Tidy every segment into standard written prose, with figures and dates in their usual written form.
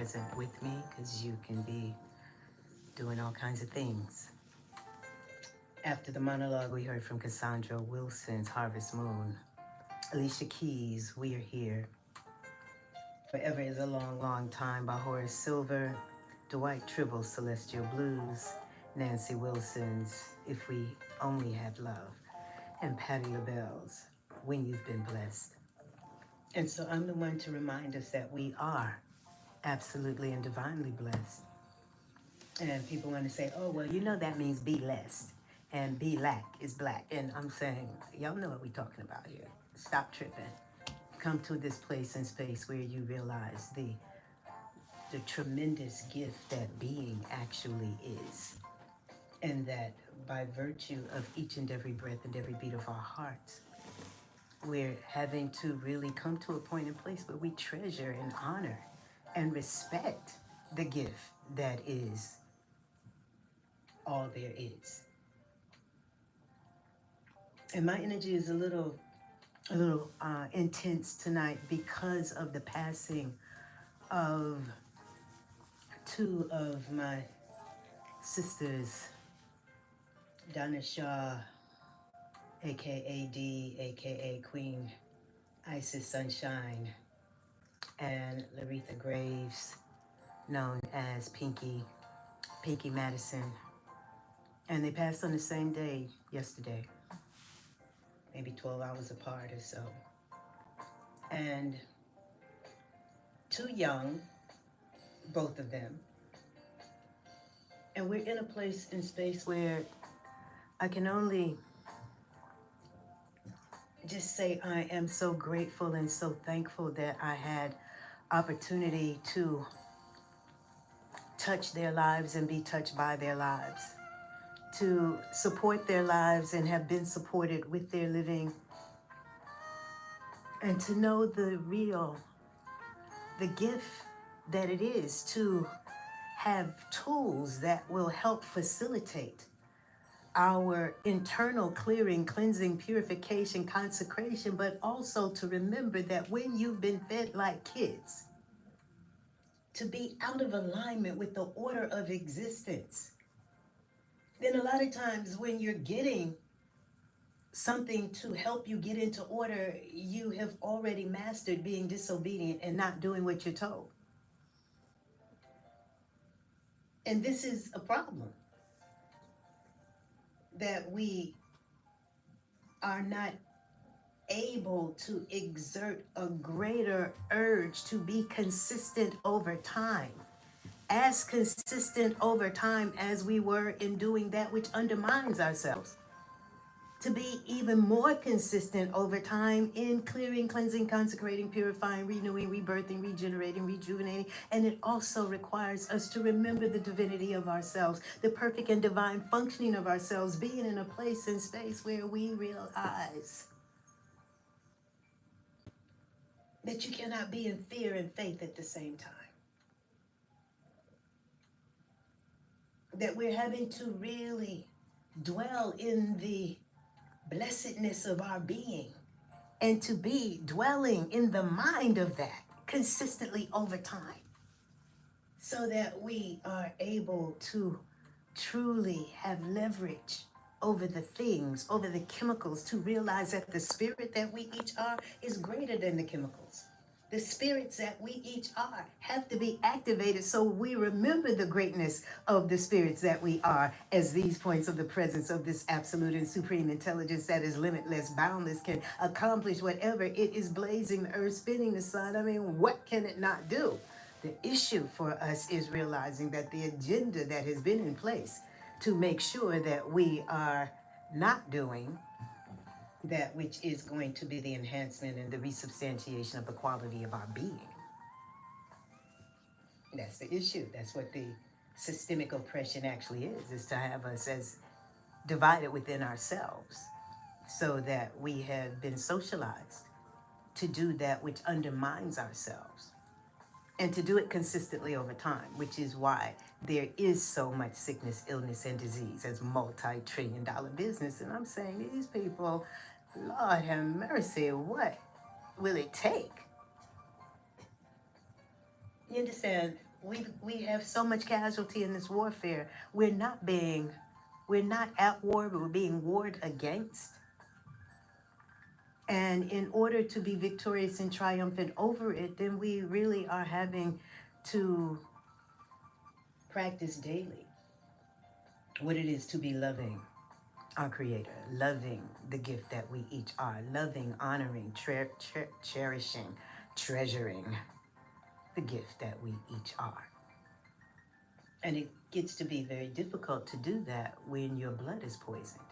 present with me because you can be doing all kinds of things. After the monologue, we heard from Cassandra Wilson's Harvest Moon. Alicia Keys, We Are Here. Forever is a Long, Long Time by Horace Silver. Dwight Tribble's Celestial Blues. Nancy Wilson's If We Only Had Love. And Patti LaBelle's When You've Been Blessed. And so I'm the one to remind us that we are absolutely and divinely blessed. And people want to say, oh, well, you know that means be less. And be lack is black. And I'm saying, y'all know what we're talking about here. Stop tripping. Come to this place and space where you realize the tremendous gift that being actually is. And that by virtue of each and every breath and every beat of our hearts, we're having to really come to a point and place where we treasure and honor and respect the gift that is all there is. And my energy is a little intense tonight because of the passing of two of my sisters, Donna Shaw, aka D, aka Queen Isis Sunshine, and Laretha Graves, known as Pinky Madison. And they passed on the same day yesterday, maybe 12 hours apart or so. And too young, both of them. And we're in a place in space where I can only just say I am so grateful and so thankful that I had opportunity to touch their lives and be touched by their lives, to support their lives and have been supported with their living, and to know the gift that it is to have tools that will help facilitate our internal clearing, cleansing, purification, consecration, but also to remember that when you've been fed like kids, to be out of alignment with the order of existence, then a lot of times when you're getting something to help you get into order, you have already mastered being disobedient and not doing what you're told. And this is a problem, that we are not able to exert a greater urge to be consistent over time. As consistent over time as we were in doing that which undermines ourselves. To be even more consistent over time in clearing, cleansing, consecrating, purifying, renewing, rebirthing, regenerating, rejuvenating. And it also requires us to remember the divinity of ourselves, the perfect and divine functioning of ourselves, being in a place and space where we realize that you cannot be in fear and faith at the same time. That we're having to really dwell in the blessedness of our being and to be dwelling in the mind of that consistently over time, so that we are able to truly have leverage over the things, over the chemicals, to realize that the spirit that we each are is greater than the chemicals. The spirits that we each are have to be activated so we remember the greatness of the spirits that we are, as these points of the presence of this absolute and supreme intelligence that is limitless, boundless, can accomplish whatever it is, blazing the earth, spinning the sun. I mean, what can it not do? The issue for us is realizing that the agenda that has been in place to make sure that we are not doing that which is going to be the enhancement and the resubstantiation of the quality of our being. That's the issue. That's what the systemic oppression actually is to have us as divided within ourselves, so that we have been socialized to do that which undermines ourselves, and to do it consistently over time, which is why there is so much sickness, illness, and disease as multi-trillion-dollar business. And I'm saying, these people, Lord have mercy, what will it take? You understand? We have so much casualty in this warfare. We're not at war, but we're being warred against. And in order to be victorious and triumphant over it, then we really are having to practice daily what it is to be loving our Creator, loving the gift that we each are, loving, honoring, cherishing, treasuring the gift that we each are. And it gets to be very difficult to do that when your blood is poisoned.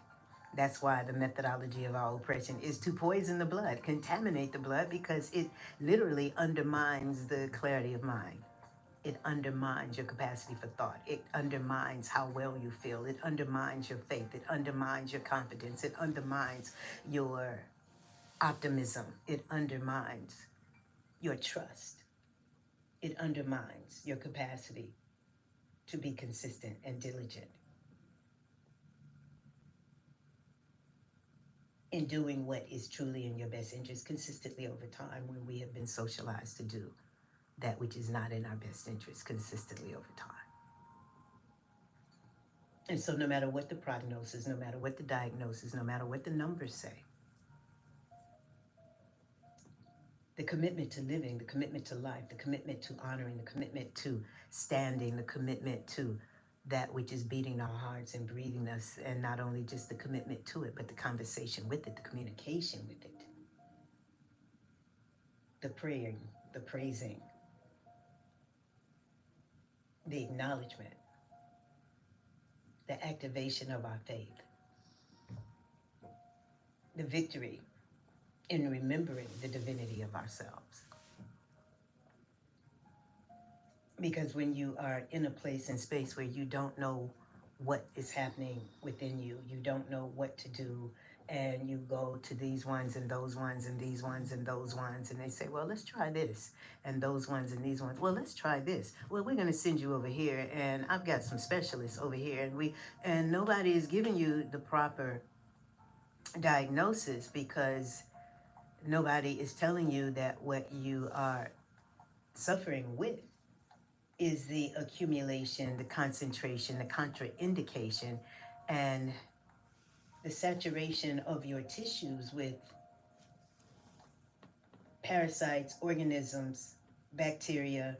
That's why the methodology of our oppression is to poison the blood, contaminate the blood, because it literally undermines the clarity of mind. It undermines your capacity for thought. It undermines how well you feel. It undermines your faith. It undermines your confidence. It undermines your optimism. It undermines your trust. It undermines your capacity to be consistent and diligent in doing what is truly in your best interest consistently over time, when we have been socialized to do that which is not in our best interest consistently over time. And so no matter what the prognosis, no matter what the diagnosis, no matter what the numbers say, the commitment to living, the commitment to life, the commitment to honoring, the commitment to standing, the commitment to that which is beating our hearts and breathing us, and not only just the commitment to it, but the conversation with it, the communication with it, the praying, the praising, the acknowledgement, the activation of our faith, the victory in remembering the divinity of ourselves. Because when you are in a place and space where you don't know what is happening within you, you don't know what to do, and you go to these ones and those ones and these ones and those ones, and they say, well, let's try this, and those ones and these ones, well, let's try this. Well, we're going to send you over here, and I've got some specialists over here, and nobody is giving you the proper diagnosis, because nobody is telling you that what you are suffering with is the accumulation, the concentration, the contraindication, and the saturation of your tissues with parasites, organisms, bacteria.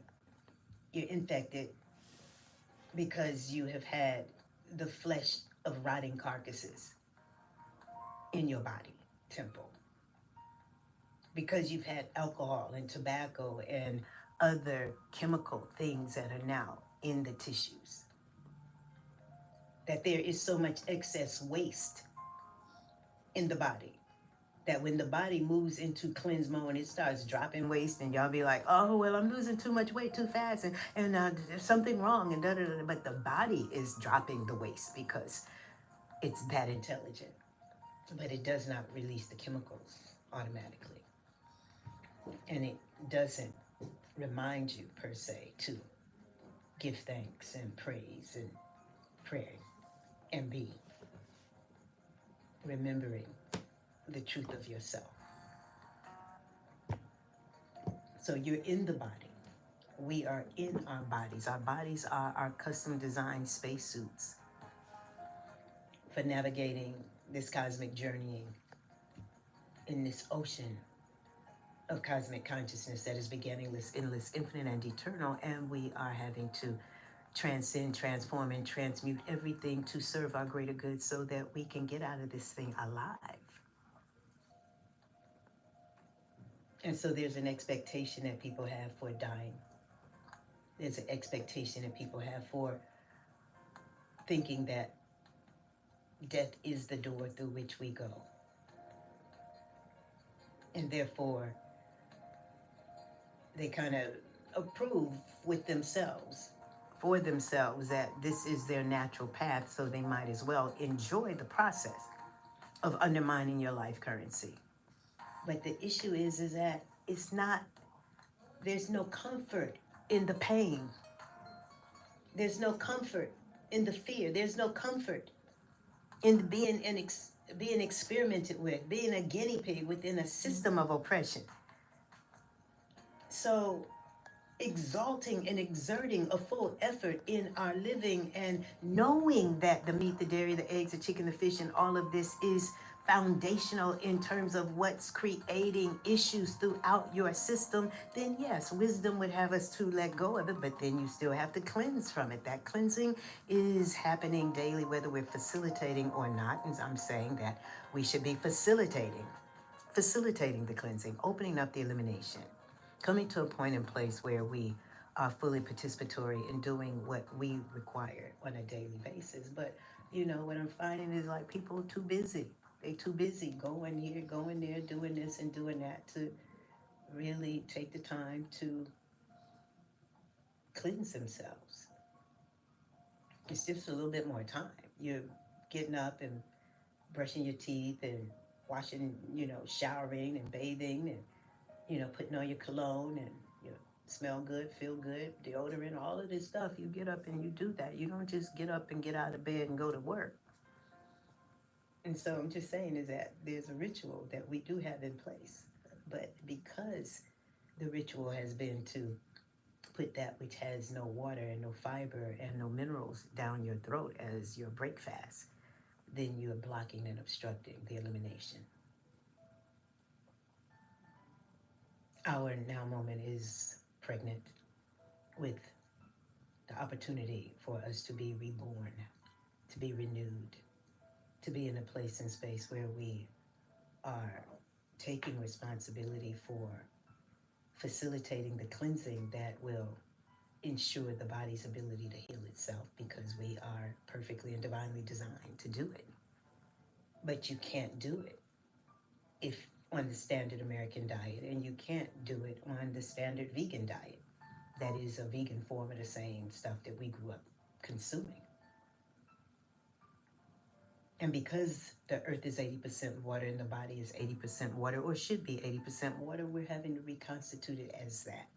You're infected because you have had the flesh of rotting carcasses in your body temple, because you've had alcohol and tobacco and other chemical things that are now in the tissues, that there is so much excess waste in the body, that when the body moves into cleanse mode, it starts dropping waste, and y'all be like, oh, well, I'm losing too much weight too fast, and there's something wrong, and da da da. But the body is dropping the waste because it's that intelligent, but it does not release the chemicals automatically, and it doesn't remind you per se to give thanks and praise and prayer and be remembering the truth of yourself. So you're in the body. We are in our bodies. Our bodies are our custom designed spacesuits for navigating this cosmic journeying in this ocean of cosmic consciousness that is beginningless, endless, infinite, and eternal. And we are having to transcend, transform, and transmute everything to serve our greater good, so that we can get out of this thing alive. And so there's an expectation that people have for dying. There's an expectation that people have for thinking that death is the door through which we go. And therefore, they kind of approve with themselves, for themselves, that this is their natural path, so they might as well enjoy the process of undermining your life currency. But the issue is that it's not, there's no comfort in the pain. There's no comfort in the fear. There's no comfort in being being experimented with, being a guinea pig within a system of oppression. So exalting and exerting a full effort in our living, and knowing that the meat, the dairy, the eggs, the chicken, the fish, and all of this is foundational in terms of what's creating issues throughout your system, then yes, wisdom would have us to let go of it, but then you still have to cleanse from it. That cleansing is happening daily, whether we're facilitating or not. And I'm saying that we should be facilitating the cleansing, opening up the elimination, coming to a point and place where we are fully participatory in doing what we require on a daily basis. But what I'm finding is like people are too busy. They too busy going here, going there, doing this and doing that to really take the time to cleanse themselves. It's just a little bit more time. You're getting up and brushing your teeth and washing, showering and bathing and putting on your cologne and you know, smell good, feel good, deodorant, all of this stuff. You get up and you do that. You don't just get up and get out of bed and go to work. And so I'm just saying is that there's a ritual that we do have in place. But because the ritual has been to put that which has no water and no fiber and no minerals down your throat as your break fast, then you're blocking and obstructing the elimination. Our now moment is pregnant with the opportunity for us to be reborn, to be renewed, to be in a place and space where we are taking responsibility for facilitating the cleansing that will ensure the body's ability to heal itself, because we are perfectly and divinely designed to do it. But you can't do it if on the standard American diet, and you can't do it on the standard vegan diet. That is a vegan form of the same stuff that we grew up consuming. And because the earth is 80% water and the body is 80% water, or should be 80% water, we're having to reconstitute it as that.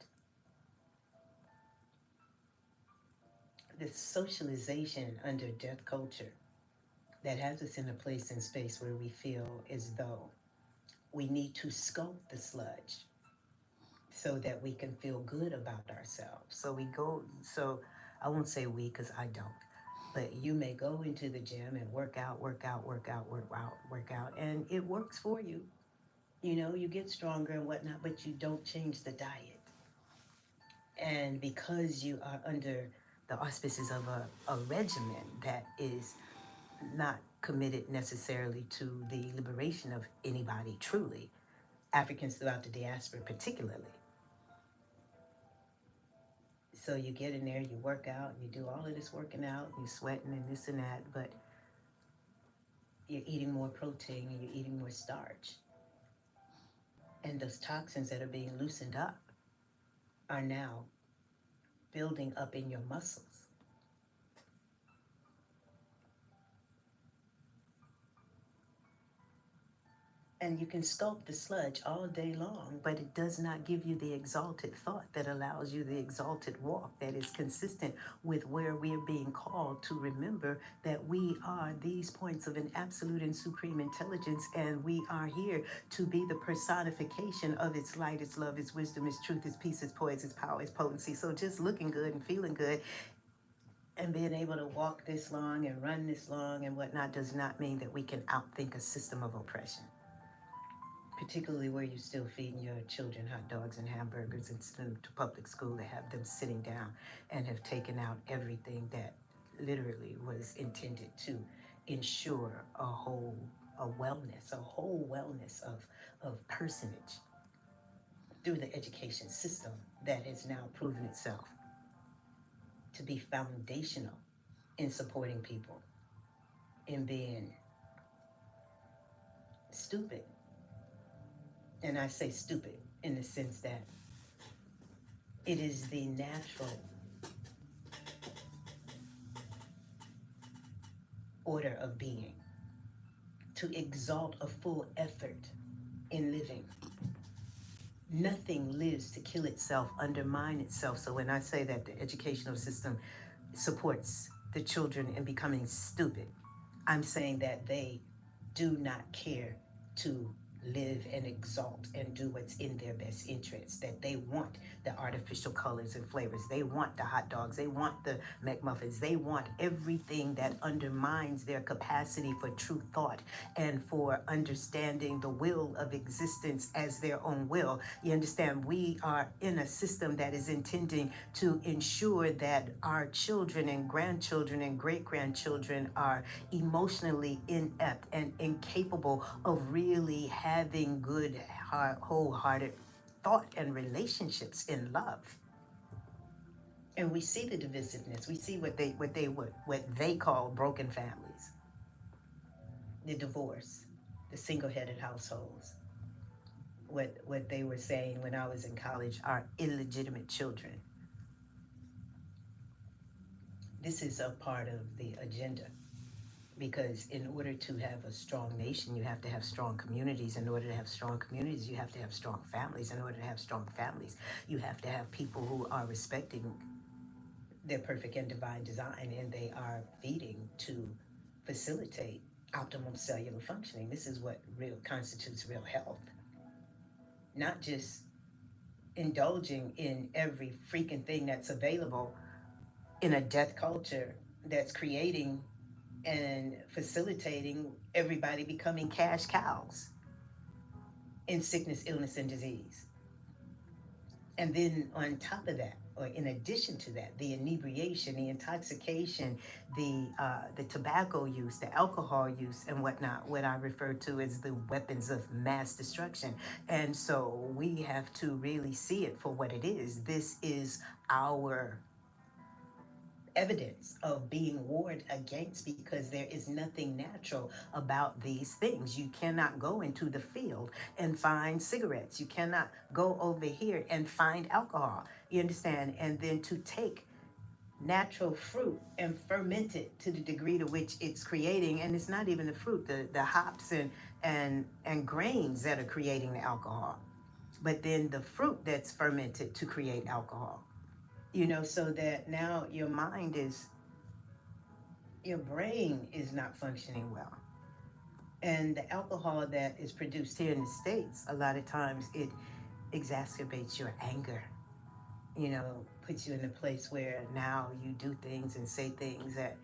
The socialization under death culture that has us in a place and space where we feel as though we need to sculpt the sludge so that we can feel good about ourselves. So I won't say we because I don't. But you may go into the gym and work out, work out, and it works for you. You get stronger and whatnot, but you don't change the diet. And because you are under the auspices of a regimen that is not committed necessarily to the liberation of anybody truly, Africans throughout the diaspora particularly. So you get in there, you work out, you do all of this working out, you're sweating and this and that, but you're eating more protein and you're eating more starch. And those toxins that are being loosened up are now building up in your muscles. And you can sculpt the sludge all day long, but it does not give you the exalted thought that allows you the exalted walk that is consistent with where we are being called to remember that we are these points of an absolute and supreme intelligence, and we are here to be the personification of its light, its love, its wisdom, its truth, its peace, its poise, its power, its potency. So just looking good and feeling good and being able to walk this long and run this long and whatnot does not mean that we can outthink a system of oppression, particularly where you're still feeding your children hot dogs and hamburgers and sending them to public school to have them sitting down and have taken out everything that literally was intended to ensure a whole wellness of personage through the education system that has now proven itself to be foundational in supporting people in being stupid. And I say stupid in the sense that it is the natural order of being to exalt a full effort in living. Nothing lives to kill itself, undermine itself. So when I say that the educational system supports the children in becoming stupid, I'm saying that they do not care to live and exalt and do what's in their best interest, that they want the artificial colors and flavors, they want the hot dogs, they want the McMuffins, they want everything that undermines their capacity for true thought and for understanding the will of existence as their own will. You understand, we are in a system that is intending to ensure that our children and grandchildren and great grandchildren are emotionally inept and incapable of really having good, wholehearted thought and relationships in love. And we see the divisiveness. We see what they call broken families, the divorce, the single-headed households. What they were saying when I was in college are illegitimate children. This is a part of the agenda, because in order to have a strong nation, you have to have strong communities. In order to have strong communities, you have to have strong families. In order to have strong families, you have to have people who are respecting their perfect and divine design, and they are feeding to facilitate optimal cellular functioning. This is what real constitutes real health, not just indulging in every freaking thing that's available in a death culture that's creating and facilitating everybody becoming cash cows in sickness, illness, and disease. And then on top of that, or in addition to that, the inebriation, the intoxication, the tobacco use, the alcohol use, and whatnot, what I refer to as the weapons of mass destruction. And so we have to really see it for what it is. This is our evidence of being warred against, because there is nothing natural about these things. You cannot go into the field and find cigarettes. You cannot go over here and find alcohol. You understand? And then to take natural fruit and ferment it to the degree to which it's creating, and it's not even the fruit, the hops and grains that are creating the alcohol, but then the fruit that's fermented to create alcohol. So that now your brain is not functioning well. And the alcohol that is produced here in the States, a lot of times it exacerbates your anger, puts you in a place where now you do things and say things that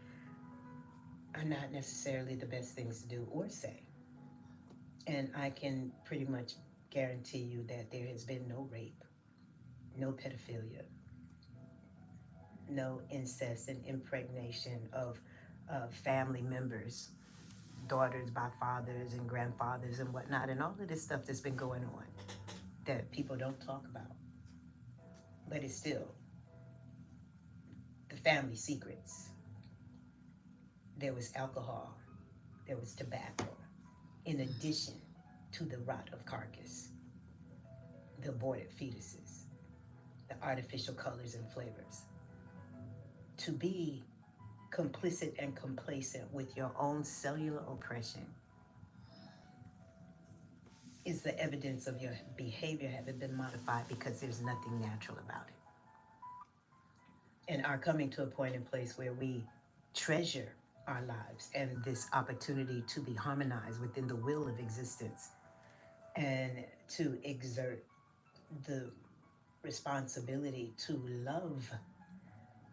are not necessarily the best things to do or say. And I can pretty much guarantee you that there has been no rape, no pedophilia, no incest and impregnation of family members, daughters by fathers and grandfathers and whatnot, and all of this stuff that's been going on that people don't talk about. But it's still the family secrets. There was alcohol, there was tobacco, in addition to the rot of carcass, the aborted fetuses, the artificial colors and flavors. To be complicit and complacent with your own cellular oppression is the evidence of your behavior having been modified, because there's nothing natural about it. And are coming to a point in place where we treasure our lives and this opportunity to be harmonized within the will of existence, and to exert the responsibility to love,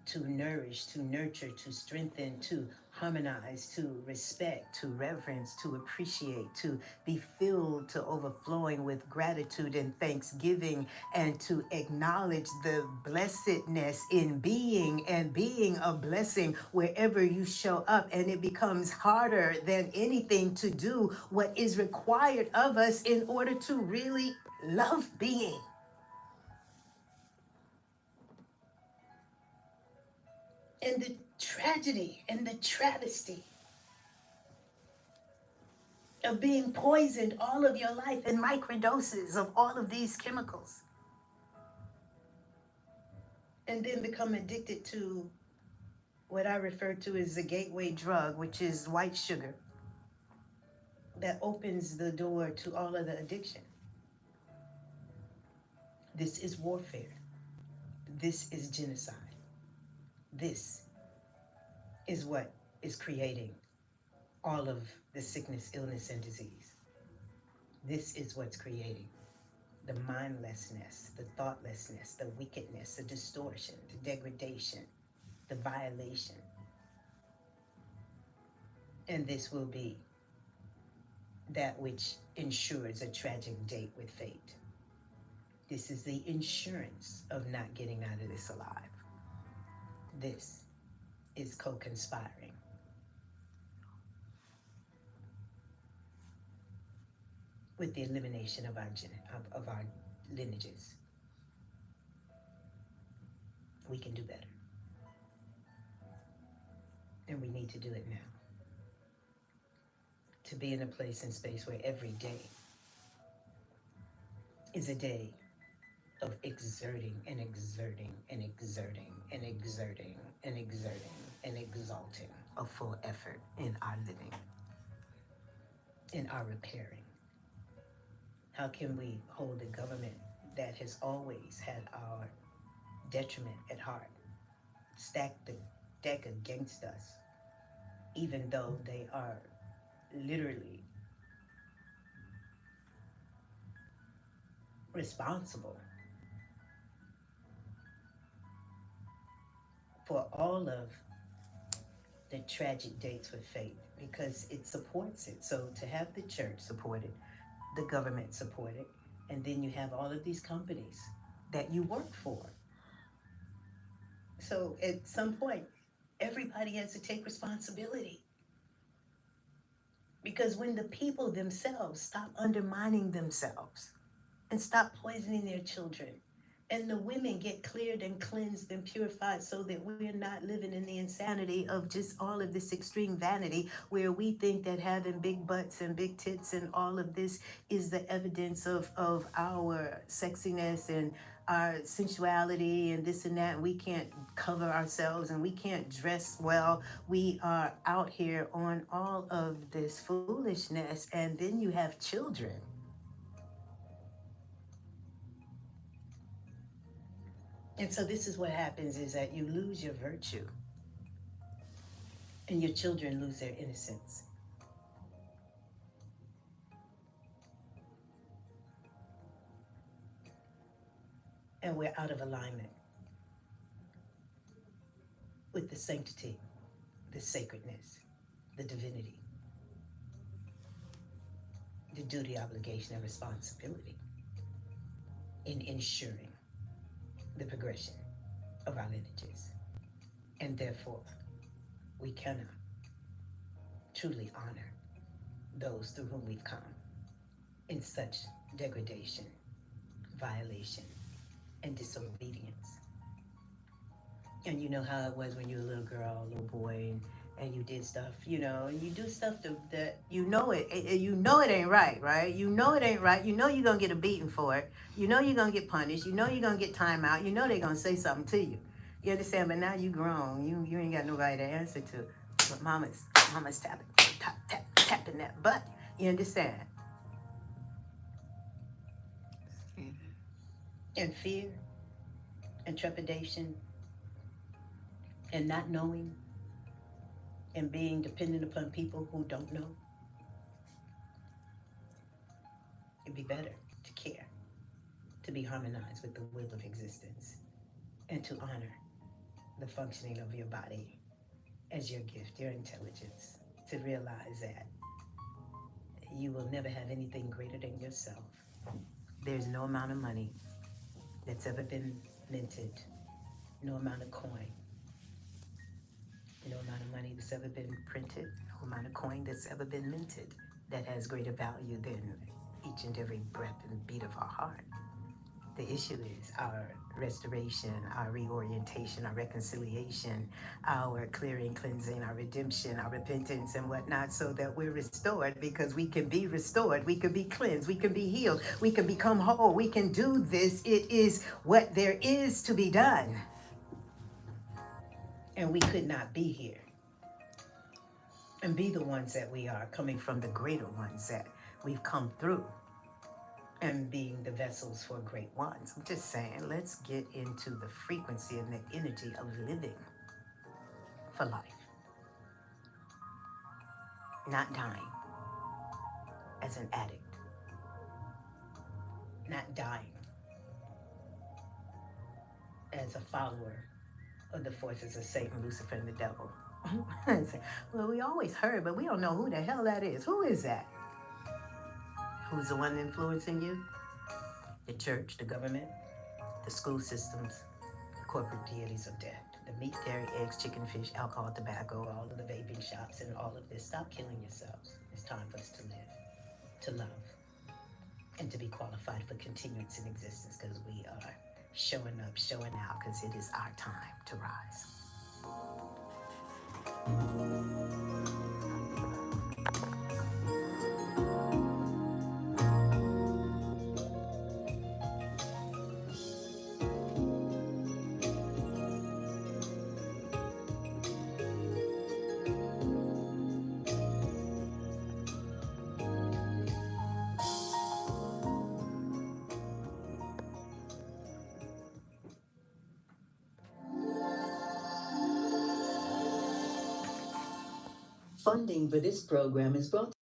to nourish, to nurture, to strengthen, to harmonize, to respect, to reverence, to appreciate, to be filled to overflowing with gratitude and thanksgiving, and to acknowledge the blessedness in being and being a blessing wherever you show up. And it becomes harder than anything to do what is required of us in order to really love being. And the tragedy and the travesty of being poisoned all of your life in microdoses of all of these chemicals, and then become addicted to what I refer to as the gateway drug, which is white sugar, that opens the door to all of the addiction. This is warfare. This is genocide. This is what is creating all of the sickness, illness, and disease. This is what's creating the mindlessness, the thoughtlessness, the wickedness, the distortion, the degradation, the violation. And this will be that which ensures a tragic date with fate. This is the insurance of not getting out of this alive. This is co-conspiring with the elimination of of our lineages. We can do better, and we need to do it now. To be in a place and space where every day is a day of exerting and exerting and exerting and exerting and exerting and exalting a full effort in our living, in our repairing. How can we hold a government that has always had our detriment at heart, stack the deck against us, even though they are literally responsible for all of the tragic dates with fate because it supports it. So to have the church support it, the government support it, and then you have all of these companies that you work for. So at some point, everybody has to take responsibility. Because when the people themselves stop undermining themselves and stop poisoning their children, and the women get cleared and cleansed and purified so that we're not living in the insanity of just all of this extreme vanity where we think that having big butts and big tits and all of this is the evidence of our sexiness and our sensuality and this and that, and we can't cover ourselves and we can't dress well. We are out here on all of this foolishness, and then you have children. And so this is what happens is that you lose your virtue and your children lose their innocence. And we're out of alignment with the sanctity, the sacredness, the divinity, the duty, obligation, and responsibility in ensuring the progression of our lineages. And therefore, we cannot truly honor those through whom we've come in such degradation, violation, and disobedience. And you know how it was when you were a little girl, a little boy, and you did stuff, and you do stuff that you know it ain't right, right? You know it ain't right. You know you're gonna get a beating for it. You know you're gonna get punished. You know you're gonna get time out. You know they're gonna say something to you. You understand? But now you grown. You ain't got nobody to answer to. But mama's tapping that butt. You understand? And fear and trepidation and not knowing and being dependent upon people who don't know. It'd be better to care, to be harmonized with the will of existence, and to honor the functioning of your body as your gift, your intelligence, to realize that you will never have anything greater than yourself. There's no amount of money that's ever been minted, no amount of coin, no amount of money that's ever been printed, no amount of coin that's ever been minted that has greater value than each and every breath and beat of our heart. The issue is our restoration, our reorientation, our reconciliation, our clearing, cleansing, our redemption, our repentance, and whatnot, so that we're restored because we can be restored, we can be cleansed, we can be healed, we can become whole, we can do this. It is what there is to be done. And we could not be here and be the ones that we are, coming from the greater ones that we've come through and being the vessels for great ones. I'm just saying, let's get into the frequency and the energy of living for life, not dying as an addict, not dying as a follower of the forces of Satan, Lucifer, and the devil. And say, well, we always heard, but we don't know who the hell that is. Who is that? Who's the one influencing you? The church, the government, the school systems, the corporate deities of death. The meat, dairy, eggs, chicken, fish, alcohol, tobacco, all of the vaping shops, and all of this. Stop killing yourselves. It's time for us to live, to love, and to be qualified for continuance in existence because we are showing up, showing out because it is our time to rise. Funding for this program is brought